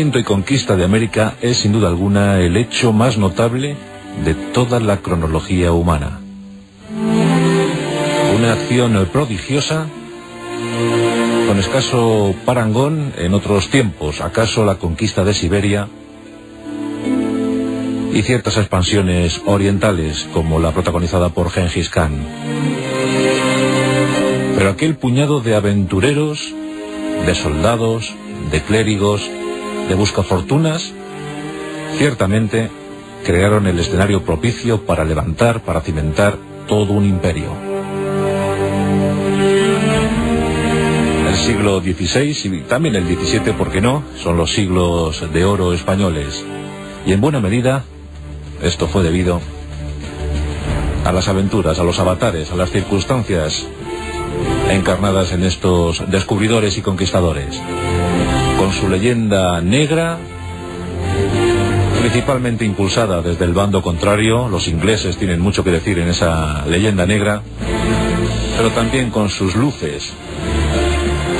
descubrimiento y conquista de América es sin duda alguna el hecho más notable de toda la cronología humana. Una acción prodigiosa, con escaso parangón en otros tiempos, acaso la conquista de Siberia y ciertas expansiones orientales como la protagonizada por Gengis Khan. Pero aquel puñado de aventureros, de soldados, de clérigos, de buscafortunas, ciertamente crearon el escenario propicio para levantar, para cimentar todo un imperio. El siglo XVI y también el XVII, ¿por qué no?, son los siglos de oro españoles. Y en buena medida, esto fue debido a las aventuras, a los avatares, a las circunstancias encarnadas en estos descubridores y conquistadores. Con su leyenda negra, principalmente impulsada desde el bando contrario, los ingleses tienen mucho que decir en esa leyenda negra, pero también con sus luces,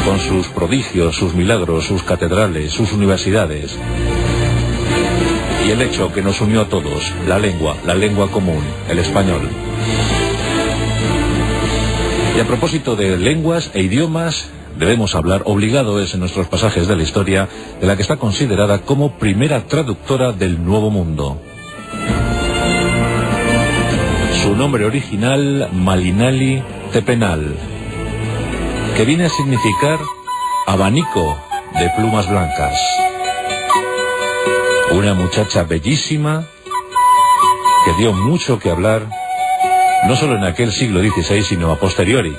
con sus prodigios, sus milagros, sus catedrales, sus universidades, y el hecho que nos unió a todos, la lengua común, el español. Y a propósito de lenguas e idiomas, debemos hablar, obligado es en nuestros pasajes de la historia, de la que está considerada como primera traductora del Nuevo Mundo. Su nombre original, Malinali Tepenal, que viene a significar abanico de plumas blancas. Una muchacha bellísima que dio mucho que hablar, no solo en aquel siglo XVI, sino a posteriori,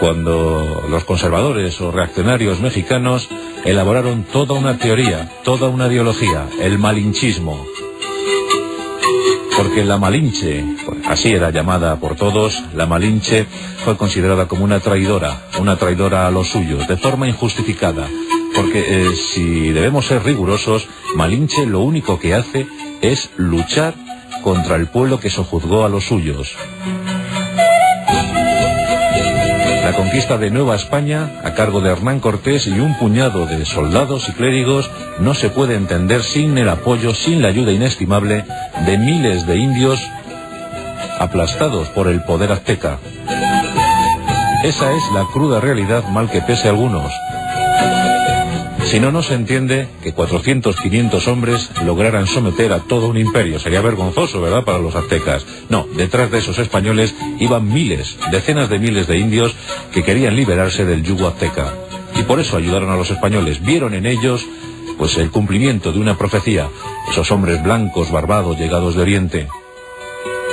cuando los conservadores o reaccionarios mexicanos elaboraron toda una teoría, toda una ideología, el malinchismo. Porque la Malinche, así era llamada por todos, la Malinche fue considerada como una traidora a los suyos, de forma injustificada. Porque si debemos ser rigurosos, Malinche lo único que hace es luchar contra el pueblo que sojuzgó a los suyos. La conquista de Nueva España, a cargo de Hernán Cortés y un puñado de soldados y clérigos, no se puede entender sin el apoyo, sin la ayuda inestimable de miles de indios aplastados por el poder azteca. Esa es la cruda realidad, mal que pese a algunos. Si no, no se entiende que 400, 500 hombres lograran someter a todo un imperio. Sería vergonzoso, ¿verdad?, para los aztecas. No, detrás de esos españoles iban miles, decenas de miles de indios que querían liberarse del yugo azteca. Y por eso ayudaron a los españoles. Vieron en ellos, pues, el cumplimiento de una profecía. Esos hombres blancos, barbados, llegados de Oriente,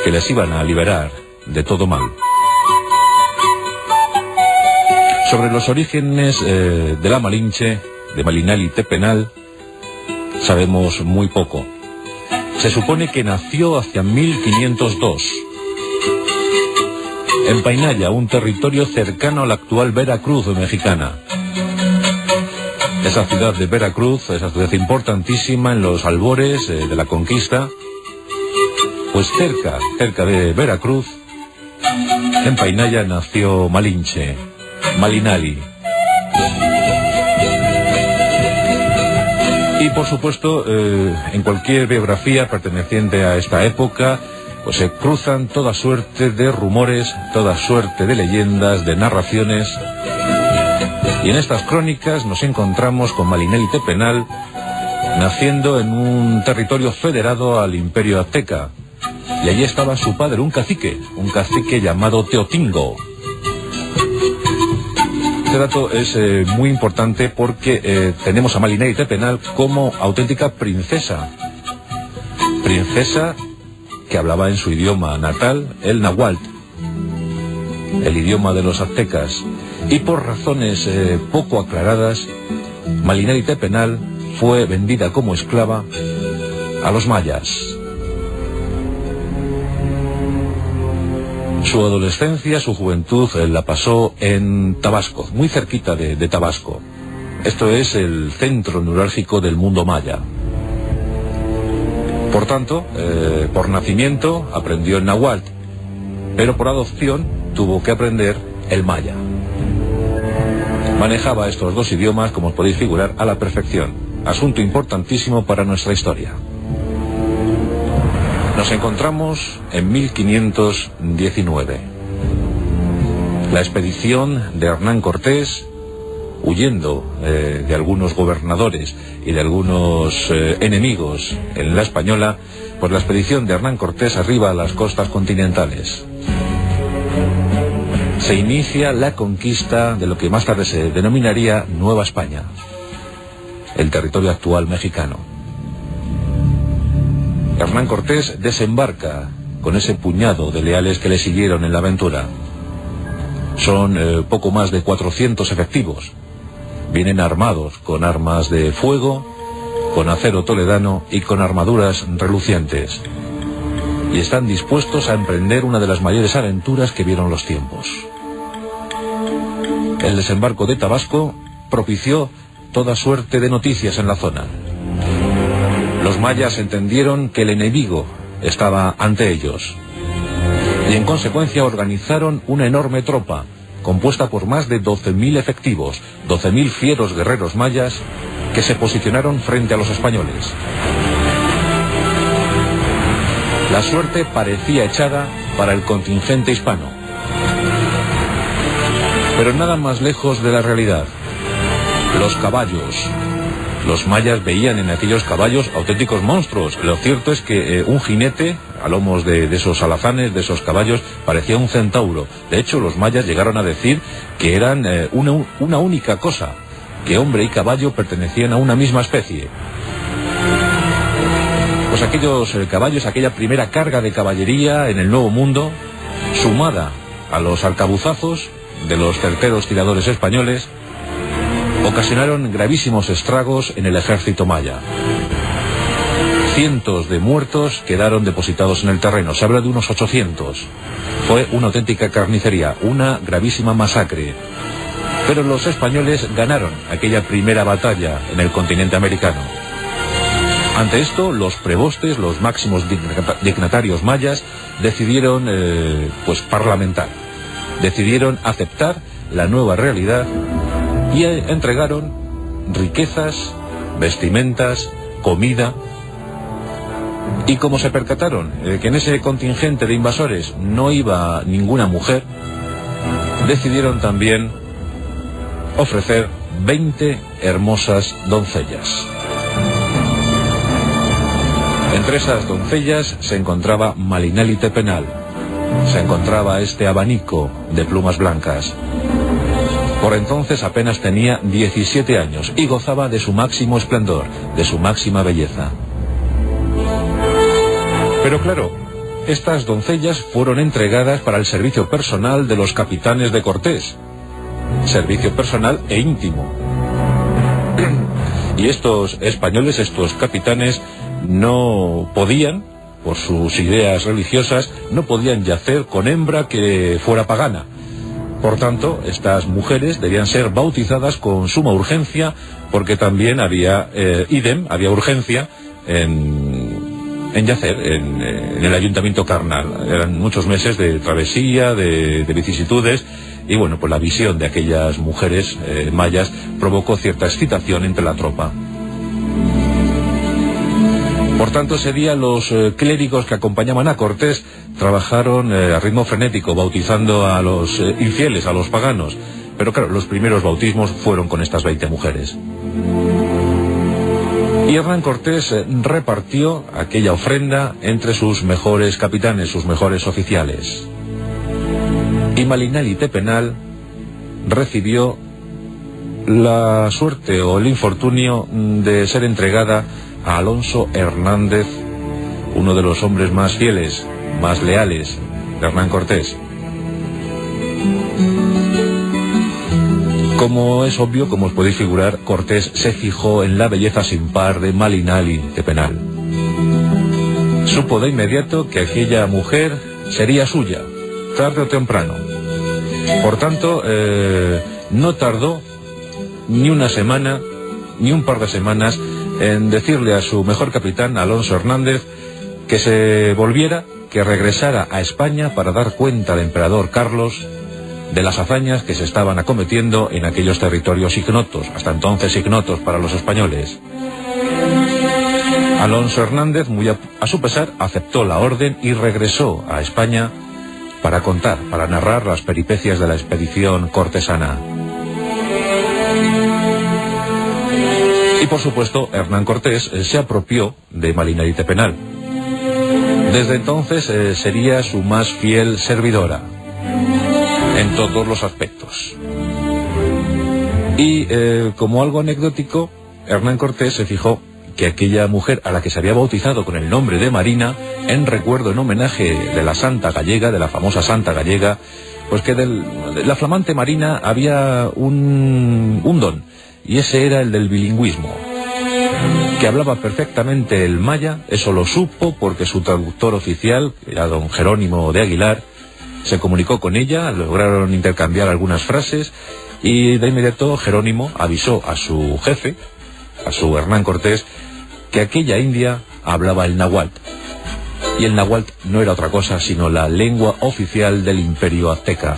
que les iban a liberar de todo mal. Sobre los orígenes de la Malinche, de Malinali Tepenal, sabemos muy poco. Se supone que nació hacia 1502 en Painalla, un territorio cercano a la actual Veracruz mexicana. Esa ciudad de Veracruz, esa ciudad importantísima en los albores de la conquista, pues cerca de Veracruz, en Painalla, nació Malinche, Malinali. Y por supuesto, en cualquier biografía perteneciente a esta época, pues se cruzan toda suerte de rumores, toda suerte de leyendas, de narraciones. Y en estas crónicas nos encontramos con Malinali Tepenal naciendo en un territorio federado al Imperio Azteca. Y allí estaba su padre, un cacique llamado Teotingo. Este dato es muy importante porque tenemos a Malinali Tepenal como auténtica princesa que hablaba en su idioma natal, el náhuatl, el idioma de los aztecas, y por razones poco aclaradas, Malinali Tepenal fue vendida como esclava a los mayas. Su adolescencia, su juventud, la pasó en Tabasco, muy cerquita de Tabasco. Esto es el centro neurálgico del mundo maya. Por tanto, por nacimiento aprendió el náhuatl, pero por adopción tuvo que aprender el maya. Manejaba estos dos idiomas, como os podéis figurar, a la perfección. asunto importantísimo para nuestra historia. Nos encontramos en 1519. La expedición de Hernán Cortés, huyendo de algunos gobernadores y de algunos enemigos en la Española, pues la expedición de Hernán Cortés arriba a las costas continentales. Se inicia la conquista de lo que más tarde se denominaría Nueva España, el territorio actual mexicano. Hernán Cortés desembarca con ese puñado de leales que le siguieron en la aventura. Son poco más de 400 efectivos. Vienen armados con armas de fuego, con acero toledano y con armaduras relucientes. Y están dispuestos a emprender una de las mayores aventuras que vieron los tiempos. El desembarco de Tabasco propició toda suerte de noticias en la zona. Los mayas entendieron que el enemigo estaba ante ellos y en consecuencia organizaron una enorme tropa compuesta por más de 12.000 efectivos, 12.000 fieros guerreros mayas que se posicionaron frente a los españoles. La suerte parecía echada para el contingente hispano, pero nada más lejos de la realidad. Los caballos. Los mayas veían en aquellos caballos auténticos monstruos. Lo cierto es que un jinete a lomos de esos alazanes, de esos caballos, parecía un centauro. De hecho, los mayas llegaron a decir que eran una única cosa, que hombre y caballo pertenecían a una misma especie. Pues aquellos caballos, aquella primera carga de caballería en el Nuevo Mundo, sumada a los arcabuzazos de los certeros tiradores españoles, ocasionaron gravísimos estragos en el ejército maya. Cientos de muertos quedaron depositados en el terreno, se habla de unos 800. Fue una auténtica carnicería, una gravísima masacre. Pero los españoles ganaron aquella primera batalla en el continente americano. Ante esto, los prebostes, los máximos dignatarios mayas, decidieron parlamentar. Decidieron aceptar la nueva realidad y entregaron riquezas, vestimentas, comida. Y como se percataron que en ese contingente de invasores no iba ninguna mujer, decidieron también ofrecer 20 hermosas doncellas. Entre esas doncellas se encontraba Malinali Tepenal, se encontraba este abanico de plumas blancas. Por entonces apenas tenía 17 años y gozaba de su máximo esplendor, de su máxima belleza. Pero claro, estas doncellas fueron entregadas para el servicio personal de los capitanes de Cortés. Servicio personal e íntimo. Y estos españoles, estos capitanes, no podían, por sus ideas religiosas, no podían yacer con hembra que fuera pagana. Por tanto, estas mujeres debían ser bautizadas con suma urgencia, porque también había había urgencia en yacer en el ayuntamiento carnal. Eran muchos meses de travesía, de vicisitudes, y bueno, pues la visión de aquellas mujeres mayas provocó cierta excitación entre la tropa. Por tanto, ese día los clérigos que acompañaban a Cortés trabajaron a ritmo frenético, bautizando a los infieles, a los paganos. Pero claro, los primeros bautismos fueron con estas 20 mujeres. Y Hernán Cortés repartió aquella ofrenda entre sus mejores capitanes, sus mejores oficiales. Y Malinali Tepenal recibió la suerte o el infortunio de ser entregada a Alonso Hernández, uno de los hombres más fieles, más leales de Hernán Cortés. Como es obvio, como os podéis figurar, Cortés se fijó en la belleza sin par de Malinali Tepenal. Supo de inmediato que aquella mujer sería suya, tarde o temprano. Por tanto, no tardó ni una semana, ni un par de semanas, en decirle a su mejor capitán, Alonso Hernández, que se volviera, que regresara a España para dar cuenta al emperador Carlos de las hazañas que se estaban acometiendo en aquellos territorios ignotos, hasta entonces ignotos para los españoles. Alonso Hernández, muy a su pesar, aceptó la orden y regresó a España para narrar las peripecias de la expedición cortesana. Y por supuesto, Hernán Cortés se apropió de Malinalite Penal. Desde entonces sería su más fiel servidora, en todos los aspectos. Y como algo anecdótico, Hernán Cortés se fijó que aquella mujer a la que se había bautizado con el nombre de Marina, en recuerdo, en homenaje de la santa gallega, de la famosa santa gallega, pues que de la flamante Marina había un don, y ese era el del bilingüismo, que hablaba perfectamente el maya. Eso lo supo porque su traductor oficial, que era don Jerónimo de Aguilar, se comunicó con ella, lograron intercambiar algunas frases, y de inmediato Jerónimo avisó a su jefe, a su Hernán Cortés, que aquella india hablaba el náhuatl. Y el náhuatl no era otra cosa sino la lengua oficial del imperio azteca,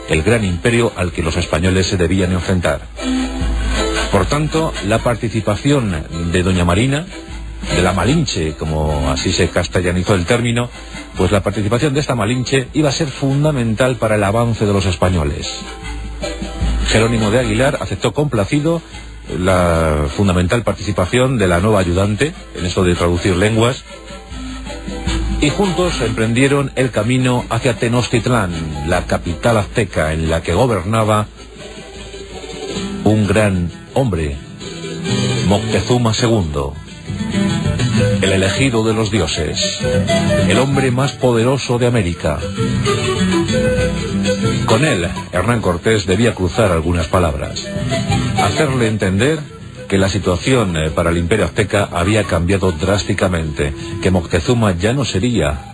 el gran imperio al que los españoles se debían enfrentar. Por tanto, la participación de doña Marina, de la Malinche, como así se castellanizó el término, pues la participación de esta Malinche iba a ser fundamental para el avance de los españoles. Jerónimo de Aguilar aceptó complacido la fundamental participación de la nueva ayudante en esto de traducir lenguas, y juntos emprendieron el camino hacia Tenochtitlán, la capital azteca en la que gobernaba un gran hombre, Moctezuma II, el elegido de los dioses, el hombre más poderoso de América. Con él, Hernán Cortés debía cruzar algunas palabras, hacerle entender que la situación para el imperio azteca había cambiado drásticamente, que Moctezuma ya no sería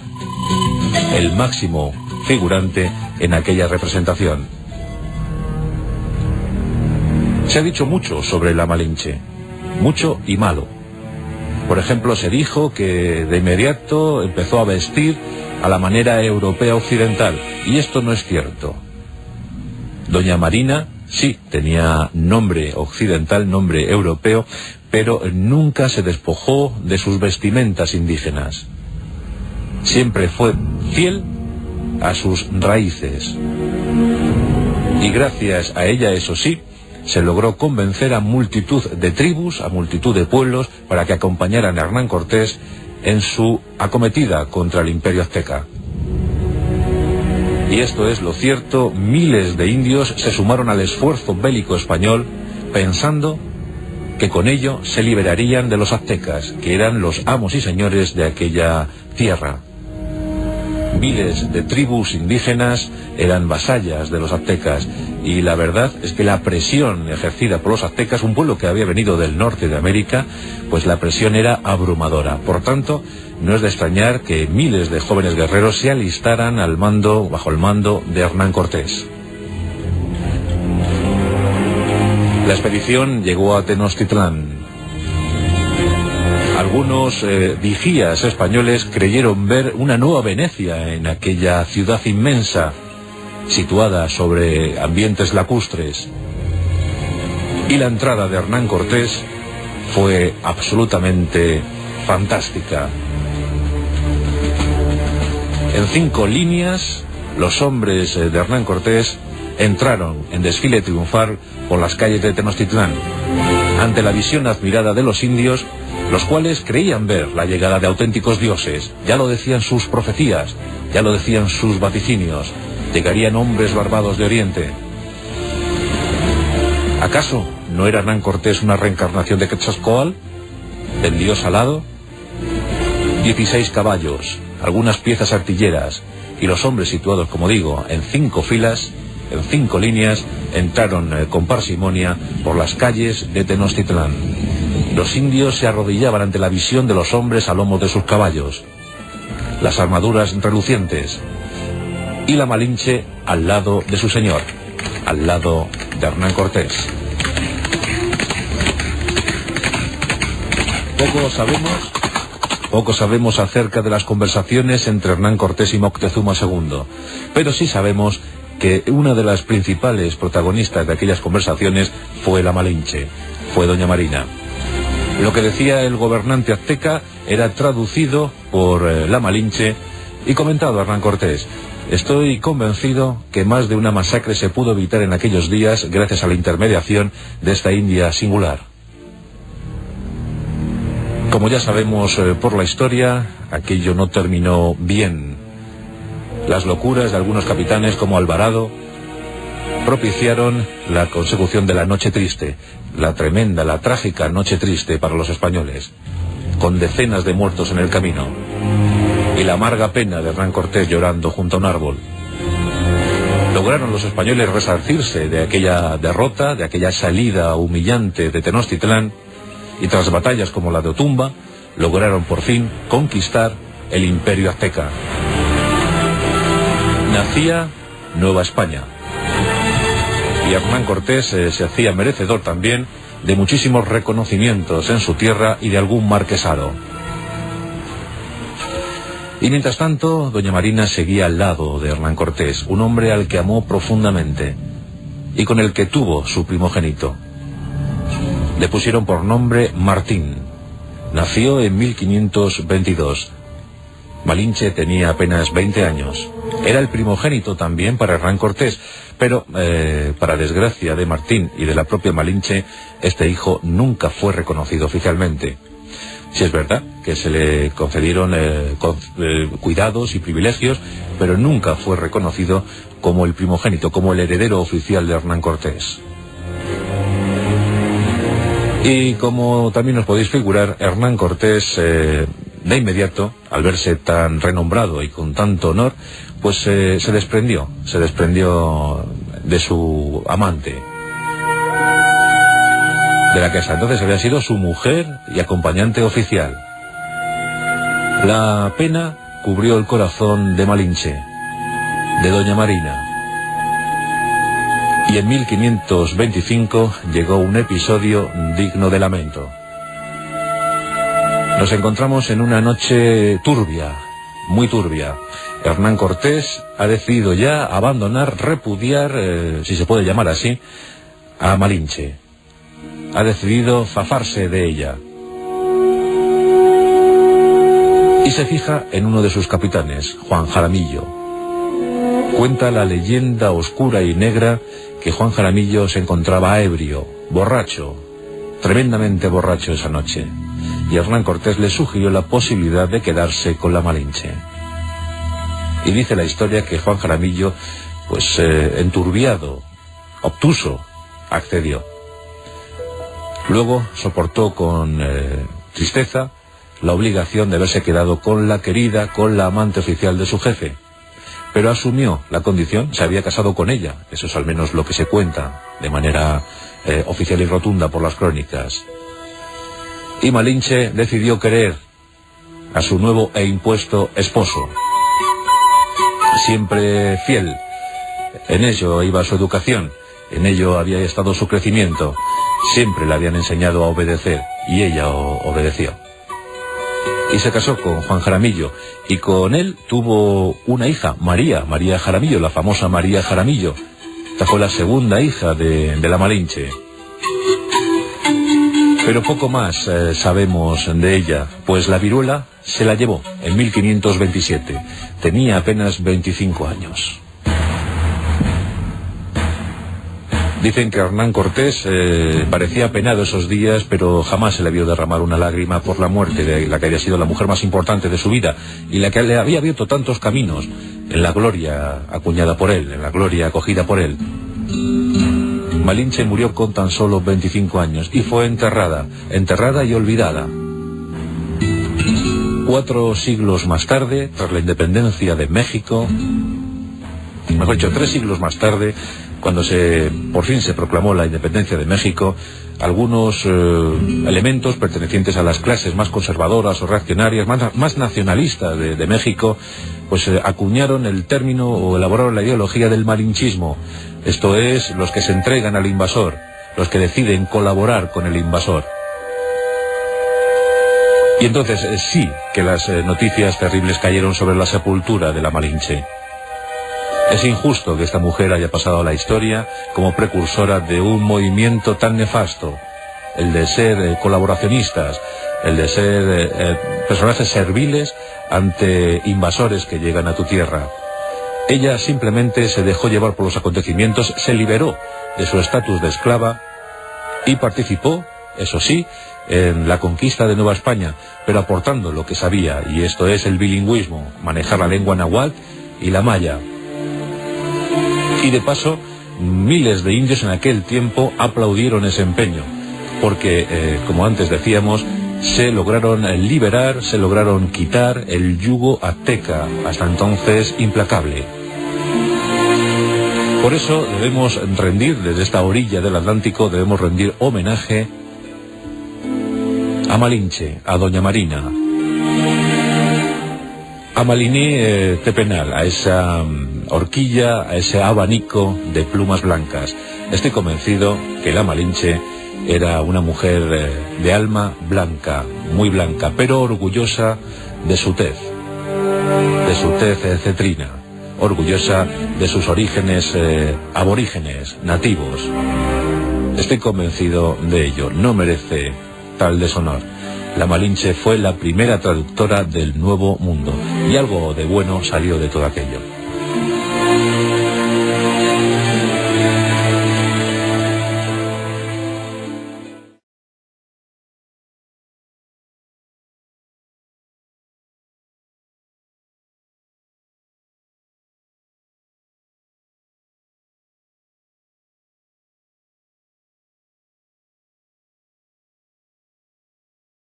el máximo figurante en aquella representación. Se ha dicho mucho sobre la Malinche, mucho y malo. Por ejemplo, se dijo que de inmediato empezó a vestir a la manera europea occidental, y esto no es cierto. Doña Marina sí tenía nombre occidental, nombre europeo, pero nunca se despojó de sus vestimentas indígenas. Siempre fue fiel a sus raíces. Y gracias a ella, eso sí, se logró convencer a multitud de tribus, a multitud de pueblos, para que acompañaran a Hernán Cortés en su acometida contra el imperio azteca. Y esto es lo cierto, miles de indios se sumaron al esfuerzo bélico español, pensando que con ello se liberarían de los aztecas, que eran los amos y señores de aquella tierra. Miles de tribus indígenas eran vasallas de los aztecas, y la verdad es que la presión ejercida por los aztecas, un pueblo que había venido del norte de América, pues la presión era abrumadora. Por tanto, no es de extrañar que miles de jóvenes guerreros se alistaran bajo el mando de Hernán Cortés. La expedición llegó a Tenochtitlán. Algunos vigías españoles creyeron ver una nueva Venecia en aquella ciudad inmensa, situada sobre ambientes lacustres. Y la entrada de Hernán Cortés fue absolutamente fantástica. En 5 líneas, los hombres de Hernán Cortés entraron en desfile triunfal por las calles de Tenochtitlán, ante la visión admirada de los indios, los cuales creían ver la llegada de auténticos dioses. Ya lo decían sus profecías, ya lo decían sus vaticinios. Llegarían hombres barbados de Oriente. ¿Acaso no era Hernán Cortés una reencarnación de Quetzalcóatl, del dios alado? 16 caballos, algunas piezas artilleras, y los hombres situados, como digo, en 5 filas, en 5 líneas, entraron con parsimonia por las calles de Tenochtitlán. Los indios se arrodillaban ante la visión de los hombres a lomos de sus caballos, las armaduras relucientes, y la Malinche al lado de su señor, al lado de Hernán Cortés. Poco sabemos acerca de las conversaciones entre Hernán Cortés y Moctezuma II, pero sí sabemos que una de las principales protagonistas de aquellas conversaciones fue la Malinche, fue doña Marina. Lo que decía el gobernante azteca era traducido por la Malinche y comentado a Hernán Cortés. Estoy convencido que más de una masacre se pudo evitar en aquellos días gracias a la intermediación de esta India singular. Como ya sabemos por la historia, aquello no terminó bien. Las locuras de algunos capitanes como Alvarado propiciaron la consecución de la Noche Triste, la tremenda, la trágica Noche Triste para los españoles, con decenas de muertos en el camino, y la amarga pena de Hernán Cortés llorando junto a un árbol. Lograron los españoles resarcirse de aquella derrota, de aquella salida humillante de Tenochtitlán, y tras batallas como la de Otumba, lograron por fin conquistar el Imperio Azteca. Nacía Nueva España, y Hernán Cortés se hacía merecedor también de muchísimos reconocimientos en su tierra y de algún marquesado. Y mientras tanto, doña Marina seguía al lado de Hernán Cortés, un hombre al que amó profundamente y con el que tuvo su primogénito. Le pusieron por nombre Martín. Nació en 1522. Malinche tenía apenas 20 años. Era el primogénito también para Hernán Cortés, pero para desgracia de Martín y de la propia Malinche, este hijo nunca fue reconocido oficialmente. Sí es verdad que se le concedieron cuidados y privilegios, pero nunca fue reconocido como el primogénito, como el heredero oficial de Hernán Cortés. Y como también os podéis figurar, Hernán Cortés de inmediato, al verse tan renombrado y con tanto honor, pues se desprendió de su amante, de la que hasta entonces había sido su mujer y acompañante oficial. La pena cubrió el corazón de Malinche, de doña Marina, y en 1525 llegó un episodio digno de lamento. Nos encontramos en una noche turbia, muy turbia. Hernán Cortés ha decidido ya abandonar, repudiar, si se puede llamar así, a Malinche. Ha decidido zafarse de ella. Y se fija en uno de sus capitanes, Juan Jaramillo. Cuenta la leyenda oscura y negra que Juan Jaramillo se encontraba ebrio, borracho, tremendamente borracho esa noche. Y Hernán Cortés le sugirió la posibilidad de quedarse con la Malinche. Y dice la historia que Juan Jaramillo, pues enturbiado, obtuso, accedió. Luego soportó con tristeza la obligación de haberse quedado con la querida, con la amante oficial de su jefe. Pero asumió la condición, se había casado con ella, eso es al menos lo que se cuenta de manera oficial y rotunda por las crónicas. Y Malinche decidió querer a su nuevo e impuesto esposo. Siempre fiel, en ello iba su educación, en ello había estado su crecimiento, siempre le habían enseñado a obedecer, y ella obedeció. Y se casó con Juan Jaramillo, y con él tuvo una hija, María Jaramillo, la famosa María Jaramillo. Esta fue la segunda hija de la Malinche. Pero poco más sabemos de ella, pues la viruela se la llevó en 1527. Tenía apenas 25 años. Dicen que Hernán Cortés parecía apenado esos días, pero jamás se le vio derramar una lágrima por la muerte de la que había sido la mujer más importante de su vida y la que le había abierto tantos caminos en la gloria acuñada por él, en la gloria acogida por él. Malinche murió con tan solo 25 años y fue enterrada y olvidada. 4 siglos más tarde, tras la independencia de México, mejor dicho, 3 siglos más tarde, cuando por fin se proclamó la independencia de México, algunos elementos pertenecientes a las clases más conservadoras o reaccionarias, más nacionalistas de México, pues acuñaron el término o elaboraron la ideología del malinchismo. Esto es, los que se entregan al invasor, los que deciden colaborar con el invasor. Y entonces sí que las noticias terribles cayeron sobre la sepultura de la Malinche. Es injusto que esta mujer haya pasado a la historia como precursora de un movimiento tan nefasto, el de ser colaboracionistas, el de ser personajes serviles ante invasores que llegan a tu tierra. Ella simplemente se dejó llevar por los acontecimientos, se liberó de su estatus de esclava y participó, eso sí, en la conquista de Nueva España, pero aportando lo que sabía, y esto es el bilingüismo, manejar la lengua náhuatl y la maya. Y de paso, miles de indios en aquel tiempo aplaudieron ese empeño, porque, como antes decíamos, se lograron liberar, se lograron quitar el yugo azteca, hasta entonces implacable. Por eso debemos rendir, desde esta orilla del Atlántico, debemos rendir homenaje a Malinche, a Doña Marina, a Maliní Tepenal, a esa horquilla, a ese abanico de plumas blancas. Estoy convencido que la Malinche era una mujer de alma blanca, muy blanca, pero orgullosa de su tez cetrina, orgullosa de sus orígenes aborígenes, nativos. Estoy convencido de ello, no merece tal deshonor. La Malinche fue la primera traductora del Nuevo Mundo, y algo de bueno salió de todo aquello.